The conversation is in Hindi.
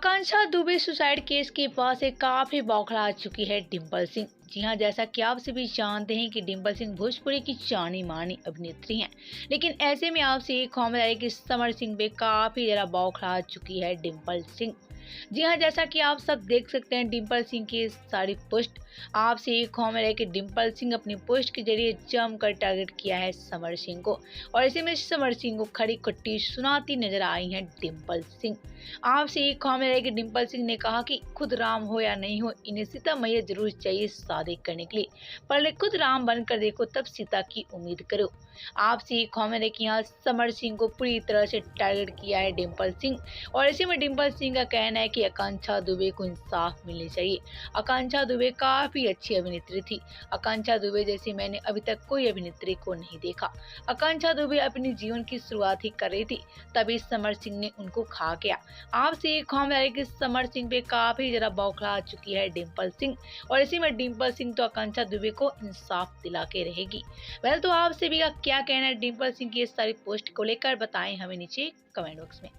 आकांक्षा दुबे सुसाइड केस के बाद से काफी बौखला चुकी है डिम्पल सिंह। जी हाँ, जैसा कि आप सभी जानते हैं कि डिम्पल सिंह भोजपुरी की जानी मानी अभिनेत्री हैं, लेकिन ऐसे में आपसे एक खबर है कि समर सिंह पे काफी जरा बौखला चुकी है डिम्पल सिंह। जी हाँ, जैसा कि आप सब देख सकते हैं डिम्पल सिंह की सारी पोस्ट। आपसे एक खबर है कि डिम्पल सिंह अपनी पोस्ट के जरिए जमकर टारगेट किया है समर सिंह को, और ऐसे में समर सिंह को खड़ी खट्टी सुनाती नजर आई हैं डिम्पल सिंह। आपसे एक खबर है कि डिम्पल सिंह ने कहा कि खुद राम हो या नहीं हो, इन्हें सीता मैया जरूर चाहिए शादी करने के लिए, पहले खुद राम बनकर देखो तब सीता की उम्मीद करो। आपसे एक खबर है कि यहाँ समर सिंह को पूरी तरह से टारगेट किया है डिम्पल सिंह, और ऐसे में डिम्पल सिंह का कहना है कि आकांक्षा दुबे को इंसाफ मिलनी चाहिए। आकांक्षा दुबे काफी अच्छी अभिनेत्री थी। आकांक्षा दुबे जैसी मैंने अभी तक कोई अभिनेत्री को नहीं देखा। आकांक्षा दुबे अपने जीवन की शुरुआत ही कर रही थी, तभी समर सिंह ने उनको खा गया। आपसे एक खबर है कि समर सिंह पे काफी जरा बौखला चुकी है डिम्पल सिंह, और इसी में डिम्पल सिंह तो आकांक्षा दुबे को इंसाफ दिला के रहेगी। वेल, तो आप सभी का क्या कहना है डिम्पल सिंह की इस सारी पोस्ट को लेकर, बताएं हमें नीचे कमेंट बॉक्स में।